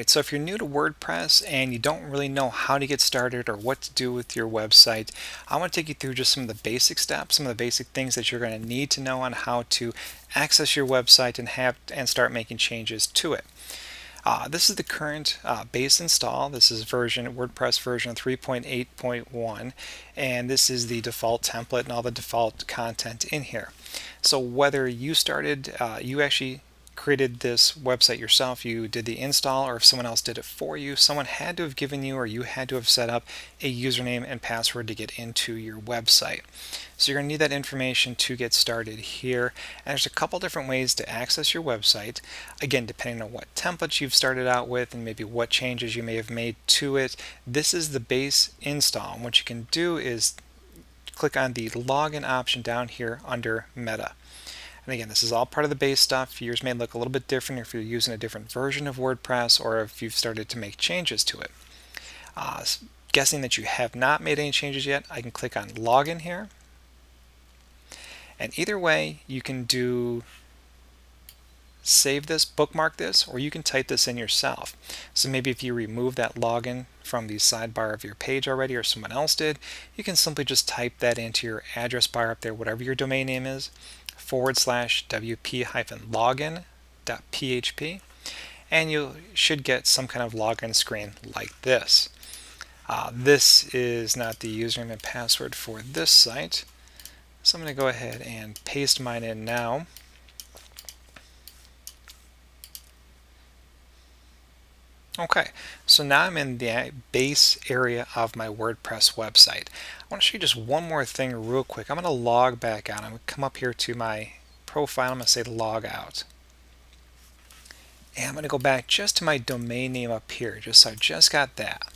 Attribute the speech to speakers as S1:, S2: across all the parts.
S1: Alright, so if you're new to WordPress and you don't really know how to get started or what to do with your website, I want to take you through just some of the basic steps, some of the basic things that you're going to need to know on how to access your website and start making changes to it. This is the current base install. This is WordPress version 3.8.1, and this is the default template and all the default content in here. So whether you you actually created this website yourself, you did the install, or if someone else did it for you, someone had to have given you or you had to have set up a username and password to get into your website. So you're going to need that information to get started here. And there's a couple different ways to access your website. Again, depending on what templates you've started out with and maybe what changes you may have made to it. This is the base install. And what you can do is click on the login option down here under Meta. And again, this is all part of the base stuff. Yours may look a little bit different if you're using a different version of WordPress or if you've started to make changes to it. Guessing that you have not made any changes yet, I can click on Login here. And either way, you can save this, bookmark this, or you can type this in yourself. So maybe if you remove that login from the sidebar of your page already or someone else did, you can simply just type that into your address bar up there, whatever your domain name is, /wp-login.php, and you should get some kind of login screen like this. This is not the username and password for this site, so I'm going to go ahead and paste mine in now. Okay, so now I'm in the base area of my WordPress website. I want to show you just one more thing real quick. I'm going to log back out. I'm going to come up here to my profile. I'm going to say log out. And I'm going to go back just to my domain name up here, just so I just got that.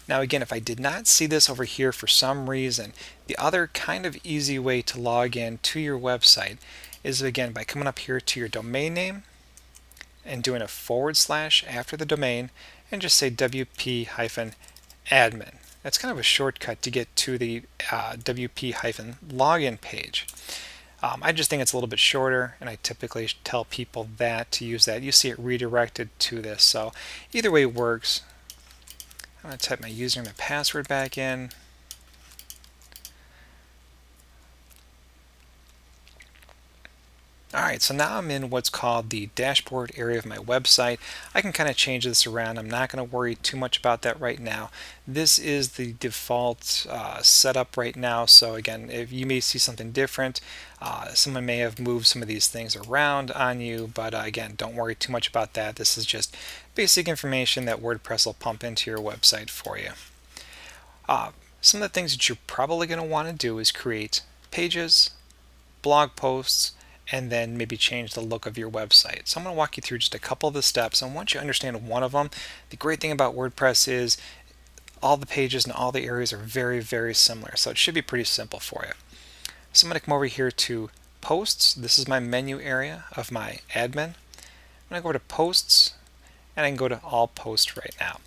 S1: Now again, if I did not see this over here for some reason, the other kind of easy way to log in to your website is again by coming up here to your domain name and doing a / after the domain and just say wp-admin. That's kind of a shortcut to get to the wp-login page. I just think it's a little bit shorter, and I typically tell people that to use that. You see it redirected to this, so either way works. I'm going to type my username and password back in. Alright, so now I'm in what's called the dashboard area of my website. I can kind of change this around. I'm not going to worry too much about that right now. This is the default setup right now, so again, if you may see something different, someone may have moved some of these things around on you, but again, don't worry too much about that. This is just basic information that WordPress will pump into your website for you. Some of the things that you're probably going to want to do is create pages, blog posts, and then maybe change the look of your website. So I'm going to walk you through just a couple of the steps, and once you understand one of them, the great thing about WordPress is all the pages and all the areas are very, very similar, so it should be pretty simple for you. So I'm going to come over here to Posts. This is my menu area of my admin. I'm going to go to Posts, and I can go to All Posts right now.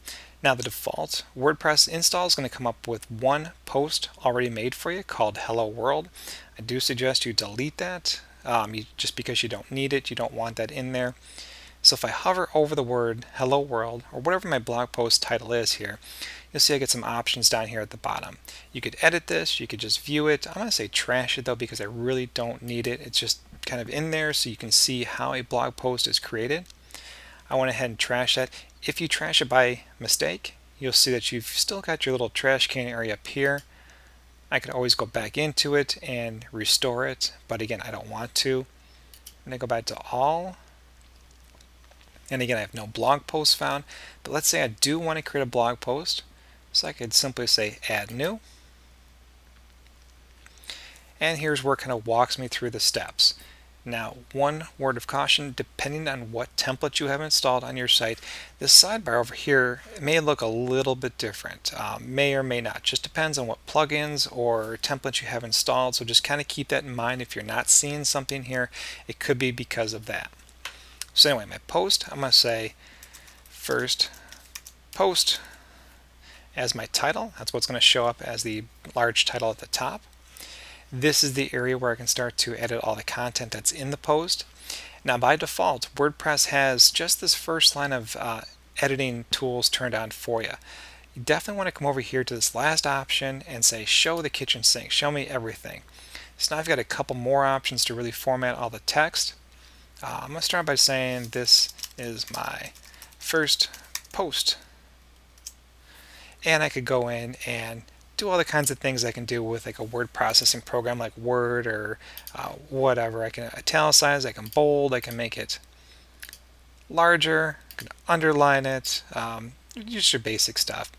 S1: Now the default WordPress install is going to come up with one post already made for you called Hello World. I do suggest you delete that. Just because you don't need it, you don't want that in there. So if I hover over the word Hello World, or whatever my blog post title is here, you'll see I get some options down here at the bottom. You could edit this, you could just view it. I'm going to say trash it though because I really don't need it. It's just kind of in there so you can see how a blog post is created. I went ahead and trash that. If you trash it by mistake, you'll see that you've still got your little trash can area up here. I could always go back into it and restore it, but again, I don't want to. I'm going to go back to all. And again, I have no blog post found, but let's say I do want to create a blog post. So I could simply say add new. And here's where it kind of walks me through the steps. Now, one word of caution, depending on what template you have installed on your site, this sidebar over here may look a little bit different. May or may not. Just depends on what plugins or templates you have installed, so just kind of keep that in mind. If you're not seeing something here, it could be because of that. So anyway, my post, I'm going to say first post as my title. That's what's going to show up as the large title at the top. This is the area where I can start to edit all the content that's in the post. Now by default, WordPress has just this first line of editing tools turned on for you. You definitely want to come over here to this last option and say show the kitchen sink, show me everything. So now I've got a couple more options to really format all the text. I'm going to start by saying this is my first post, and I could go in and do all the kinds of things I can do with like a word processing program like Word or whatever. I can italicize, I can bold, I can make it larger, I can underline it, just your basic stuff.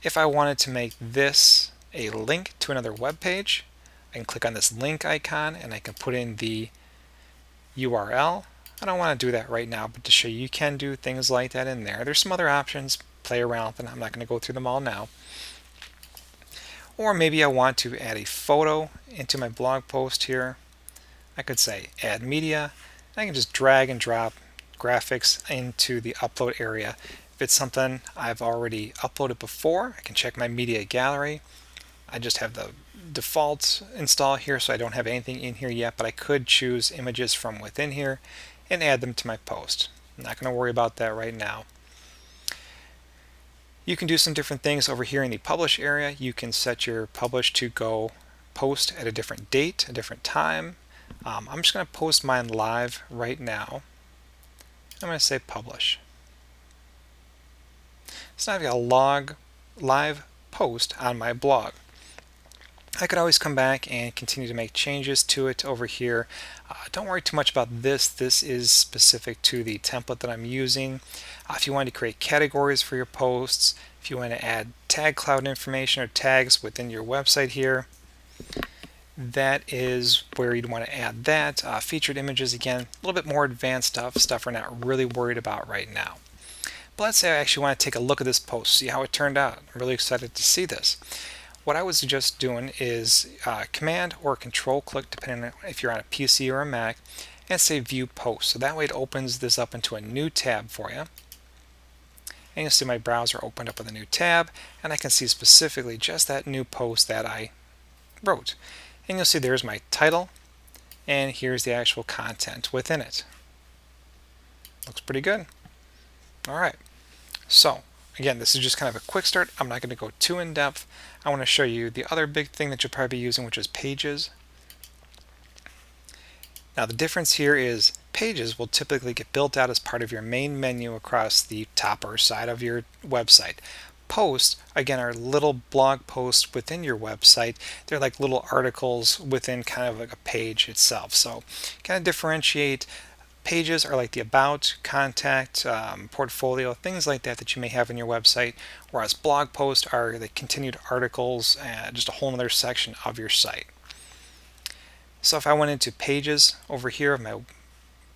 S1: If I wanted to make this a link to another web page, I can click on this link icon and I can put in the URL. I don't want to do that right now, but to show you can do things like that in there. There's some other options, play around with them. I'm not going to go through them all now. Or maybe I want to add a photo into my blog post here. I could say add media. I can just drag and drop graphics into the upload area. If it's something I've already uploaded before, I can check my media gallery. I just have the default install here, so I don't have anything in here yet, but I could choose images from within here and add them to my post. I'm not going to worry about that right now. You can do some different things over here in the publish area. You can set your publish to go post at a different date, a different time. I'm just going to post mine live right now. I'm going to say publish. So now I've got a live post on my blog. I could always come back and continue to make changes to it over here. Don't worry too much about this. This is specific to the template that I'm using. If you want to create categories for your posts, if you want to add tag cloud information or tags within your website here, that is where you'd want to add that. Featured images, again, a little bit more advanced stuff we're not really worried about right now. But let's say I actually want to take a look at this post, see how it turned out. I'm really excited to see this. What I was just doing is Command or Control click, depending on if you're on a PC or a Mac, and say View Post. So that way it opens this up into a new tab for you. And you'll see my browser opened up with a new tab, and I can see specifically just that new post that I wrote. And you'll see there's my title, and here's the actual content within it. Looks pretty good. All right. So again, this is just kind of a quick start. I'm not going to go too in depth. I want to show you the other big thing that you'll probably be using, which is Pages. Now the difference here is Pages will typically get built out as part of your main menu across the top or side of your website. Posts, again, are little blog posts within your website. They're like little articles within kind of like a page itself. So kind of differentiate. Pages are like the about, contact, portfolio, things like that you may have in your website, whereas blog posts are the continued articles, just a whole other section of your site. So if I went into Pages over here of my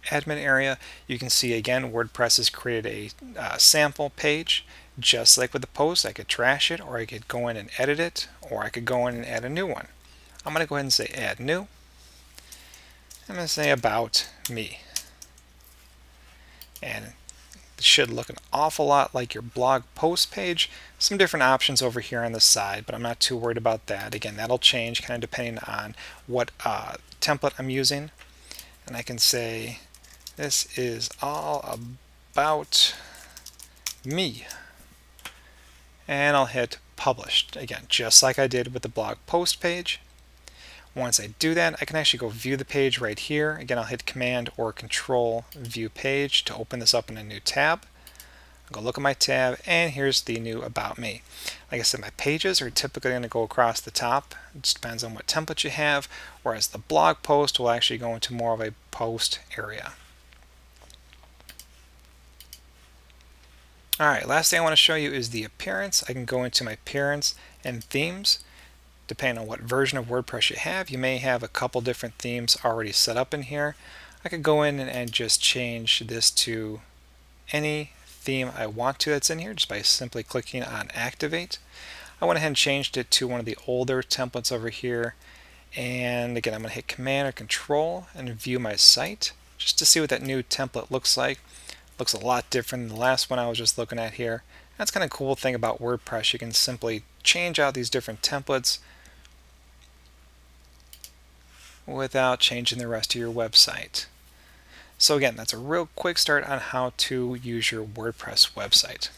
S1: admin area, you can see again WordPress has created a sample page. Just like with the post, I could trash it, or I could go in and edit it, or I could go in and add a new one. I'm going to go ahead and say Add New. I'm going to say About Me. And it should look an awful lot like your blog post page. Some different options over here on the side, but I'm not too worried about that. Again, that'll change kind of depending on what template I'm using. And I can say this is all about me. And I'll hit Published. Again, just like I did with the blog post page. Once I do that, I can actually go view the page right here. Again, I'll hit Command or Control View Page to open this up in a new tab. I'll go look at my tab, and here's the new About Me. Like I said, my pages are typically going to go across the top. It just depends on what template you have, whereas the blog post will actually go into more of a post area. Alright, last thing I want to show you is the appearance. I can go into my appearance and themes. Depending on what version of WordPress you have, you may have a couple different themes already set up in here. I could go in and just change this to any theme I want to that's in here just by simply clicking on Activate. I went ahead and changed it to one of the older templates over here. And again, I'm going to hit Command or Control and view my site just to see what that new template looks like. Looks a lot different than the last one I was just looking at here. That's kind of a cool thing about WordPress. You can simply change out these different templates without changing the rest of your website. So again, that's a real quick start on how to use your WordPress website.